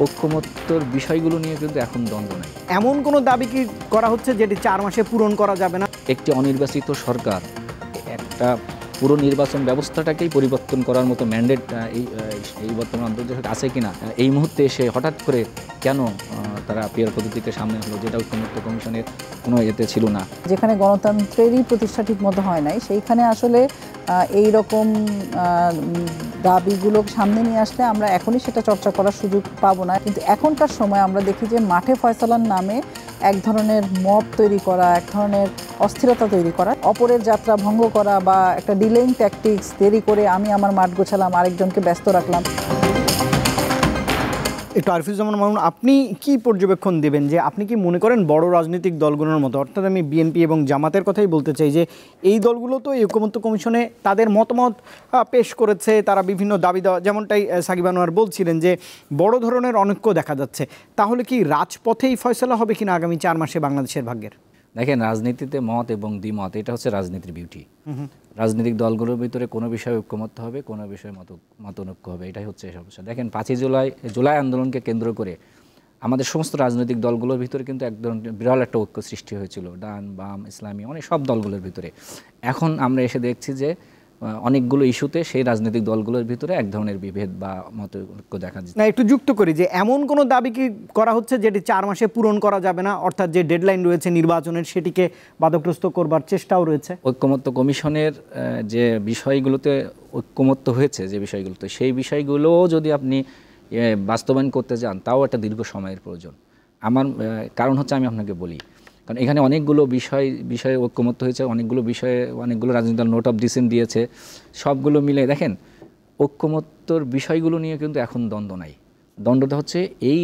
ঐক্যমত্যর বিষয়গুলো নিয়ে কিন্তু এখন দ্বন্দ্ব নাই। এমন কোনো দাবি কি করা হচ্ছে যেটি 4 মাসে পূরণ করা যাবে না? একটি অনির্বাচিত সরকার একটা পুরো নির্বাচন ব্যবস্থাটাকেই পরিবর্তন করার মতো ম্যান্ডেট এই বর্তমান অন্তর্জাতিক আছে কিনা, এই মুহূর্তে এসে হঠাৎ করে কেন তারা পিয়ার পদ্ধতিকে সামনে হলো, যেটা ঐক্যমত্য কমিশনের কোনো এতে ছিল না। যেখানে গণতন্ত্রেরই প্রতিষ্ঠা ঠিক মতো হয় নাই, সেইখানে আসলে এই রকম দাবিগুলো সামনে নিয়ে আসলে আমরা এখনই সেটা চর্চা করার সুযোগ পাবো না। কিন্তু এখনকার সময় আমরা দেখি যে মাঠে ফয়সালার নামে এক ধরনের মব তৈরি করা, এক ধরনের অস্থিরতা তৈরি করা, অপরের যাত্রা ভঙ্গ করা বা একটা ডিলেইং ট্যাকটিক্স, দেরি করে আমি আমার মাঠ গোছালাম, আরেকজনকে ব্যস্ত রাখলাম। একটু আরিফুজ্জামান মামুন, আপনি কি পর্যবেক্ষণ দেবেন যে আপনি কি মনে করেন বড় রাজনৈতিক দলগুলোর মতো, অর্থাৎ আমি বিএনপি এবং জামাতের কথাই বলতে চাই, যে এই দলগুলো তো ঐক্যমত্য কমিশনে তাদের মতামত পেশ করেছে, তারা বিভিন্ন দাবি দেওয়া, যেমনটাই সাকিব আনোয়ার বলছিলেন যে বড় ধরনের অনৈক্য দেখা যাচ্ছে, তাহলে কি রাজপথেই ফয়সলা হবে কিনা আগামী 4 মাসে বাংলাদেশের ভাগ্যের? দেখেন, রাজনীতিতে মত এবং দ্বিমত, এটা হচ্ছে রাজনীতির বিউটি। রাজনৈতিক দলগুলোর ভিতরে কোনো বিষয়ে ঐক্যমত্য হবে, কোনো বিষয়ে মতনৈক্য হবে, এটাই হচ্ছে সমস্যা। দেখেন, 5ই জুলাই আন্দোলনকে কেন্দ্র করে আমাদের সমস্ত রাজনৈতিক দলগুলোর ভিতরে কিন্তু একদম বিরল একটা ঐক্য সৃষ্টি হয়েছিল, ডান বাম ইসলামী অনেক সব দলগুলোর ভিতরে। এখন আমরা এসে দেখছি যে অনেকগুলো ইস্যুতে সেই রাজনৈতিক দলগুলোর ভিতরে এক ধরনের বিভেদ বা মতৈক্য দেখা যাচ্ছে। না, একটু যুক্ত করি যে এমন কোনো দাবি কি করা হচ্ছে যেটি 4 মাসে পূরণ করা যাবে না, অর্থাৎ যে ডেডলাইন রয়েছে নির্বাচনের সেটিকে বাধাগ্রস্ত করবার চেষ্টাও রয়েছে? ঐক্যমত্য কমিশনের যে বিষয়গুলোতে ঐক্যমত্য হয়েছে, যে বিষয়গুলোতে, সেই বিষয়গুলোও যদি আপনি বাস্তবায়ন করতে যান, তাও একটা দীর্ঘ সময়ের প্রয়োজন। আমার কারণ হচ্ছে, আমি আপনাকে বলি, কারণ এখানে অনেকগুলো বিষয়ে ঐক্যমত্য হয়েছে, অনেকগুলো রাজনৈতিক দল নোট অফ ডিসেন্ট দিয়েছে, সবগুলো মিলে দেখেন ঐক্যমত্যর বিষয়গুলো নিয়ে কিন্তু এখন দ্বন্দ্ব নাই। দ্বন্দ্বটা হচ্ছে এই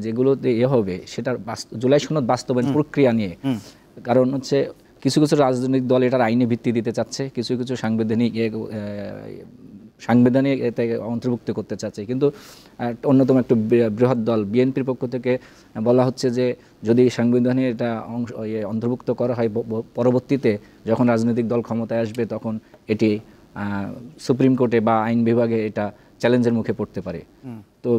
যেগুলোতে হবে সেটার জুলাই সনদ বাস্তবায়ন প্রক্রিয়া নিয়ে। কারণ হচ্ছে কিছু কিছু রাজনৈতিক দল এটার আইনে ভিত্তি দিতে চাচ্ছে, কিছু কিছু সাংবিধানিক এতে অন্তর্ভুক্ত করতে চাচ্ছে, কিন্তু অন্যতম একটু বৃহৎ দল বিএনপির পক্ষ থেকে বলা হচ্ছে যে যদি সাংবিধানিক এটা অন্তর্ভুক্ত করা হয়, পরবর্তীতে যখন রাজনৈতিক দল ক্ষমতায় আসবে তখন এটি সুপ্রিম কোর্টে বা আইন বিভাগে এটা চ্যালেঞ্জের মুখে পড়তে পারে। তো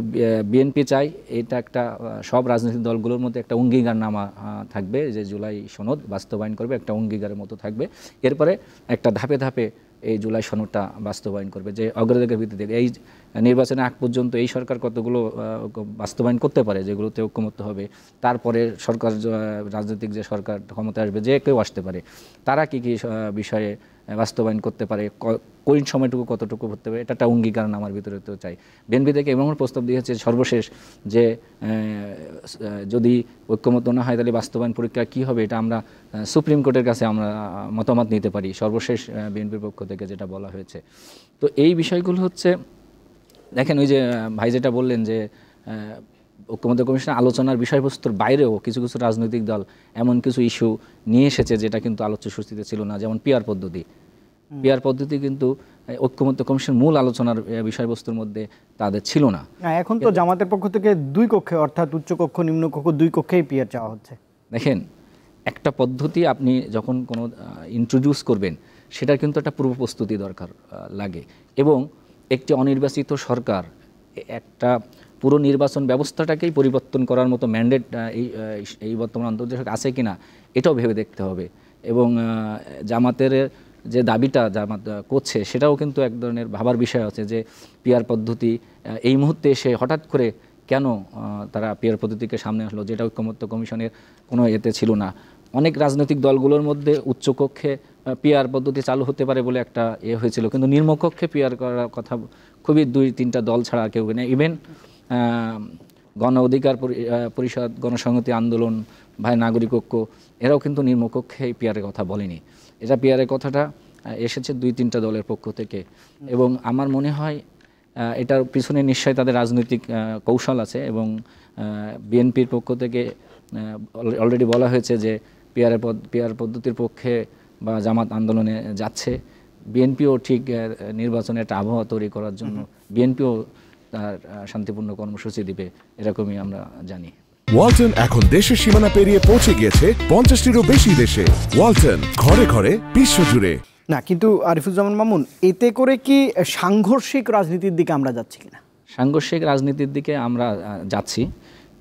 বিএনপি চাই এটা একটা সব রাজনৈতিক দলগুলোর মধ্যে একটা অঙ্গীকারনামা থাকবে, যে জুলাই সনদ বাস্তবায়ন করবে, একটা অঙ্গীকারের মতো থাকবে। এরপরে একটা ধাপে ধাপে এই জুলাই সনদটা বাস্তবায়ন করবে, যে অগ্রাধিকার ভিত্তিতে এই নির্বাচনের আগ পর্যন্ত এই সরকার কতগুলো বাস্তবায়ন করতে পারে যেগুলোতে ঐক্যমত্য হবে, তারপরে সরকার রাজনৈতিক যে সরকার ক্ষমতায় আসবে, যে কেউ আসতে পারে, তারা কি কি বিষয়ে বাস্তবায়ন করতে পারে, কোন সময়টুকু কতটুকু করতে পারে, এটা একটা অঙ্গীকারনামার ভিতরে তো চাই। বিএনপি থেকে এমন প্রস্তাব দিয়েছে সর্বশেষ যে যদি ঐক্যমত্য না হয় তাহলে বাস্তবায়ন প্রক্রিয়া কী হবে, এটা আমরা সুপ্রিম কোর্টের কাছে আমরা মতামত নিতে পারি, সর্বশেষ বিএনপির পক্ষ থেকে যেটা বলা হয়েছে। তো এই বিষয়গুলো হচ্ছে, দেখেন ওই যে ভাই যেটা বললেন যে ঐক্যমত্য কমিশনের আলোচনার বিষয়বস্তুর বাইরেও কিছু কিছু রাজনৈতিক দল এমন কিছু ইস্যু নিয়ে এসেছে যেটা কিন্তু আলোচ্য সূচিতে ছিল না, যেমন পিয়ার পদ্ধতি কিন্তু ঐক্যমত্য কমিশন মূল আলোচনার বিষয়বস্তুর মধ্যে তাদের ছিল না। এখন তো জামাতের পক্ষ থেকে 2 কক্ষে, অর্থাৎ উচ্চকক্ষ নিম্নকক্ষ 2 কক্ষেই পিয়ার চাওয়া হচ্ছে। দেখেন, একটা পদ্ধতি আপনি যখন কোনো ইন্ট্রোডিউস করবেন, সেটার কিন্তু একটা পূর্ব প্রস্তুতি দরকার লাগে, এবং একটি অনির্বাচিত সরকার একটা পুরো নির্বাচন ব্যবস্থাটাকেই পরিবর্তন করার মতো ম্যান্ডেট এই বর্তমান অন্তর্জাতিক আছে কিনা, এটাও ভেবে দেখতে হবে। এবং জামাতের যে দাবিটা জামাত করছে, সেটাও কিন্তু এক ধরনের ভাবার বিষয় আছে, যে পিয়ার পদ্ধতি এই মুহূর্তে এসে হঠাৎ করে কেন তারা পিয়ার পদ্ধতিকে সামনে আসলো, যেটা ঐক্যমত্য কমিশনের কোনো এতে ছিল না। অনেক রাজনৈতিক দলগুলোর মধ্যে উচ্চকক্ষে পিয়ার পদ্ধতি চালু হতে পারে বলে একটা হয়েছিল, কিন্তু নিম্নকক্ষে পিয়ার করার কথা খুবই 2-3টা দল ছাড়া কেউ নেই। ইভেন গণ অধিকার পরিষদ, গণসংহতি আন্দোলন, ভাই নাগরিক ঐক্য, এরাও কিন্তু নিম্নকক্ষে পিয়ারের কথা বলেনি। এটা পিয়ারের কথাটা এসেছে 2-3টা দলের পক্ষ থেকে, এবং আমার মনে হয় এটার পিছনে নিশ্চয়ই তাদের রাজনৈতিক কৌশল আছে, এবং বিএনপির পক্ষ থেকে অলরেডি বলা হয়েছে যে পিয়ার পদ্ধতির পক্ষে বা জামাত আন্দোলনে যাচ্ছে। বিএনপিও ঠিক নির্বাচনে একটা আবহাওয়া তৈরি করার জন্য বিএনপিও তার শান্তিপূর্ণ কর্মসূচি দিবে, এরকমই আমরা জানি। ওয়ালটন এখন দেশের সীমানা পেরিয়ে পৌঁছে গিয়েছে 50টিরও বেশি দেশে। ওয়ালটন, ঘরে ঘরে বিশ্বজুড়ে। না, কিন্তু আরিফুজ্জামান মামুন, এতে করে কি সাংঘর্ষিক রাজনীতির দিকে আমরা যাচ্ছি কিনা? সাংঘর্ষিক রাজনীতির দিকে আমরা যাচ্ছি,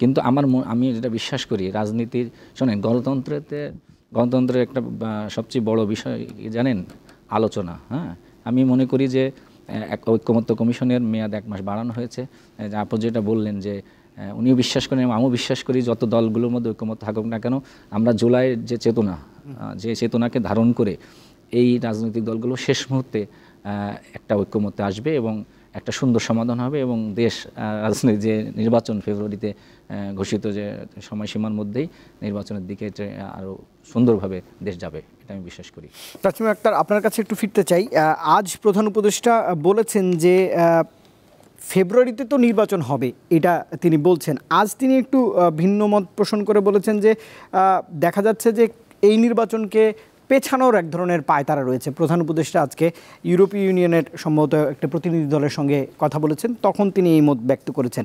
কিন্তু আমি যেটা বিশ্বাস করি রাজনীতির, শোনেন, গণতন্ত্রের একটা সবচেয়ে বড় বিষয় জানেন, আলোচনা। হ্যাঁ, আমি মনে করি যে এক ঐক্যমত্য কমিশনের মেয়াদ 1 মাস বাড়ানো হয়েছে। আপনি যেটা বললেন যে উনিও বিশ্বাস করেন এবং আমিও বিশ্বাস করি, যত দলগুলোর মধ্যে ঐক্যমত্য থাকুক না কেন, আমরা জুলাইয়ের যে চেতনাকে ধারণ করে এই রাজনৈতিক দলগুলো শেষ মুহূর্তে একটা ঐক্যমত্যে আসবে এবং একটা সুন্দর সমাধান হবে এবং দেশ রাজনীতি যে নির্বাচন ফেব্রুয়ারিতে ঘোষিত যে সময়সীমার মধ্যেই নির্বাচনের দিকে আরও সুন্দরভাবে দেশ যাবে, এটা আমি বিশ্বাস করি। তাসমিমা আক্তার, আপনার কাছে একটু ফিরতে চাই। আজ প্রধান উপদেষ্টা বলেছেন যে ফেব্রুয়ারিতে তো নির্বাচন হবে, এটা তিনি বলছেন। আজ তিনি একটু ভিন্ন মত পোষণ করে বলেছেন যে দেখা যাচ্ছে যে এই নির্বাচনকে পেছানোর এক ধরনের পায়তারা রয়েছে। প্রধান উপদেষ্টা আজকে ইউরোপীয় ইউনিয়নের সম্ভবত একটা প্রতিনিধি দলের সঙ্গে কথা বলেছেন, তখন তিনি এই মত ব্যক্ত করেছেন।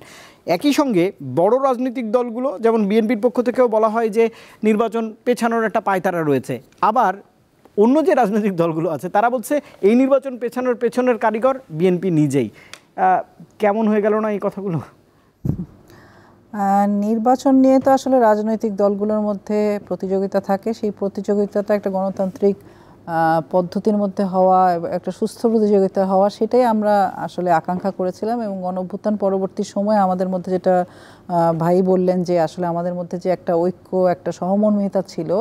একই সঙ্গে বড় রাজনৈতিক দলগুলো, যেমন বিএনপির পক্ষ থেকেও বলা হয় যে নির্বাচন পেছানোর একটা পায়তারা রয়েছে। আবার অন্য যে রাজনৈতিক দলগুলো আছে তারা বলছে এই নির্বাচন পেছানোর পেছনের কারিগর বিএনপি নিজেই। কেমন হয়ে গেল না এই কথাগুলো? নির্বাচন নিয়ে তো আসলে রাজনৈতিক দলগুলোর মধ্যে প্রতিযোগিতা থাকে। সেই প্রতিযোগিতাটা একটা গণতান্ত্রিক পদ্ধতির মধ্যে হওয়া, একটা সুস্থ প্রতিযোগিতা হওয়া, সেটাই আমরা আসলে আকাঙ্ক্ষা করেছিলাম। এবং গণঅভ্যুত্থান পরবর্তী সময়ে আমাদের মধ্যে যেটা ভাই বললেন যে আসলে আমাদের মধ্যে যে একটা ঐক্য, একটা সহমর্মিতা ছিল,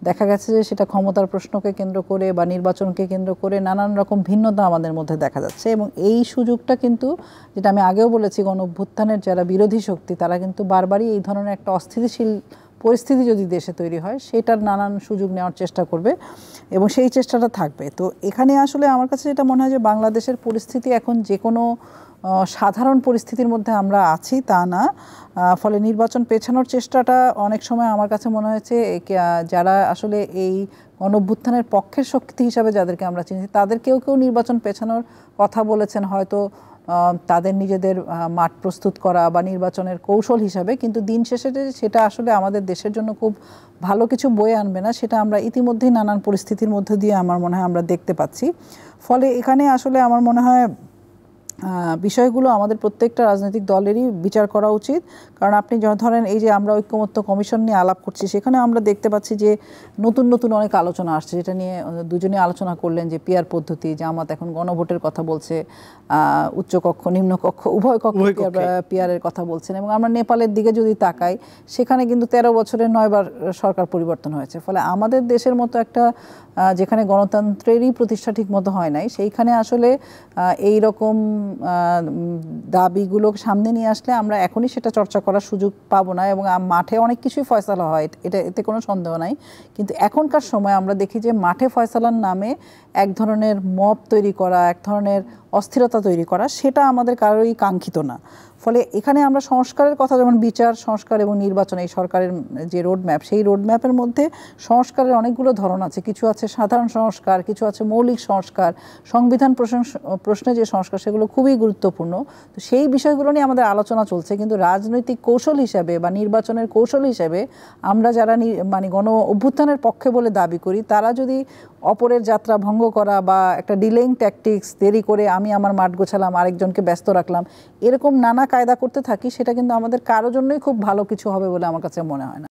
দেখা গেছে যে সেটা ক্ষমতার প্রশ্নকে কেন্দ্র করে বা নির্বাচনকে কেন্দ্র করে নানান রকম ভিন্নতা আমাদের মধ্যে দেখা যাচ্ছে। এবং এই সুযোগটা কিন্তু, যেটা আমি আগেও বলেছি, গণঅভ্যুত্থানের যারা বিরোধী শক্তি তারা কিন্তু বারবারই এই ধরনের একটা অস্থিতিশীল পরিস্থিতি যদি দেশে তৈরি হয় সেটার নানান সুযোগ নেওয়ার চেষ্টা করবে এবং সেই চেষ্টাটা থাকবে। তো এখানে আসলে আমার কাছে যেটা মনে হয় যে বাংলাদেশের পরিস্থিতি এখন যে কোনো সাধারণ পরিস্থিতির মধ্যে আমরা আছি তা না। ফলে নির্বাচন পেছানোর চেষ্টাটা অনেক সময় আমার কাছে মনে হয়েছে যারা আসলে এই গণঅভ্যুত্থানের পক্ষের শক্তি হিসাবে যাদেরকে আমরা চিনি, তাদের কেউ নির্বাচন পেছানোর কথা বলেছেন, হয়তো তাদের নিজেদের মাঠ প্রস্তুত করা বা নির্বাচনের কৌশল হিসাবে। কিন্তু দিন শেষে সেটা আসলে আমাদের দেশের জন্য খুব ভালো কিছু বয়ে আনবে না, সেটা আমরা ইতিমধ্যেই নানান পরিস্থিতির মধ্যে দিয়ে আমার মনে হয় আমরা দেখতে পাচ্ছি। ফলে এখানে আসলে আমার মনে হয় বিষয়গুলো আমাদের প্রত্যেকটা রাজনৈতিক দলেরই বিচার করা উচিত। কারণ আপনি ধরেন এই যে আমরা ঐক্যমত্য কমিশন নিয়ে আলাপ করছি, সেখানে আমরা দেখতে পাচ্ছি যে নতুন নতুন অনেক আলোচনা আসছে, যেটা নিয়ে দুজনে আলোচনা করলেন যে পিয়ার পদ্ধতি, জামাত এখন গণভোটের কথা বলছে, উচ্চকক্ষ নিম্নকক্ষ উভয় কক্ষ পিয়ারের কথা বলছেন। এবং আমরা নেপালের দিকে যদি তাকাই, সেখানে কিন্তু 13 বছরে 9 বার সরকার পরিবর্তন হয়েছে। ফলে আমাদের দেশের মতো একটা যেখানে গণতন্ত্রেরই প্রতিষ্ঠা ঠিক মতো হয় নাই, সেইখানে আসলে এই রকম দাবিগুলো সামনে নিয়ে আসলে আমরা এখনই সেটা চর্চা করার সুযোগ পাবো না। এবং মাঠে অনেক কিছুই ফয়সালা হয়, এতে কোনো সন্দেহ নাই। কিন্তু এখনকার সময় আমরা দেখি যে মাঠে ফয়সালার নামে এক ধরনের মব তৈরি করা, এক ধরনের অস্থিরতা তৈরি করা, সেটা আমাদের কারোরই কাঙ্ক্ষিত না। ফলে এখানে আমরা সংস্কারের কথা, যেমন বিচার সংস্কার এবং নির্বাচন, এই সরকারের যে রোডম্যাপ, সেই রোডম্যাপের মধ্যে সংস্কারের অনেকগুলো ধরন আছে। কিছু আছে সাধারণ সংস্কার, কিছু আছে মৌলিক সংস্কার, সংবিধান প্রশ্নে যে সংস্কার, সেগুলো খুবই গুরুত্বপূর্ণ। তো সেই বিষয়গুলো নিয়ে আমাদের আলোচনা চলছে। কিন্তু রাজনৈতিক কৌশল হিসাবে বা নির্বাচনের কৌশল হিসাবে আমরা যারা মানে গণ অভ্যুত্থানের পক্ষে বলে দাবি করি, তারা যদি অপরের যাত্রা ভঙ্গ করা বা একটা ডিলেইং ট্যাকটিক্স, দেরি করে আমি আমার মাঠ গোছালাম, আরেকজনকে ব্যস্ত রাখলাম, এরকম নানা কায়দা করতে থাকি, সেটা কিন্তু আমাদের কারোর জন্যই খুব ভালো কিছু হবে বলে আমার কাছে মনে হয় না।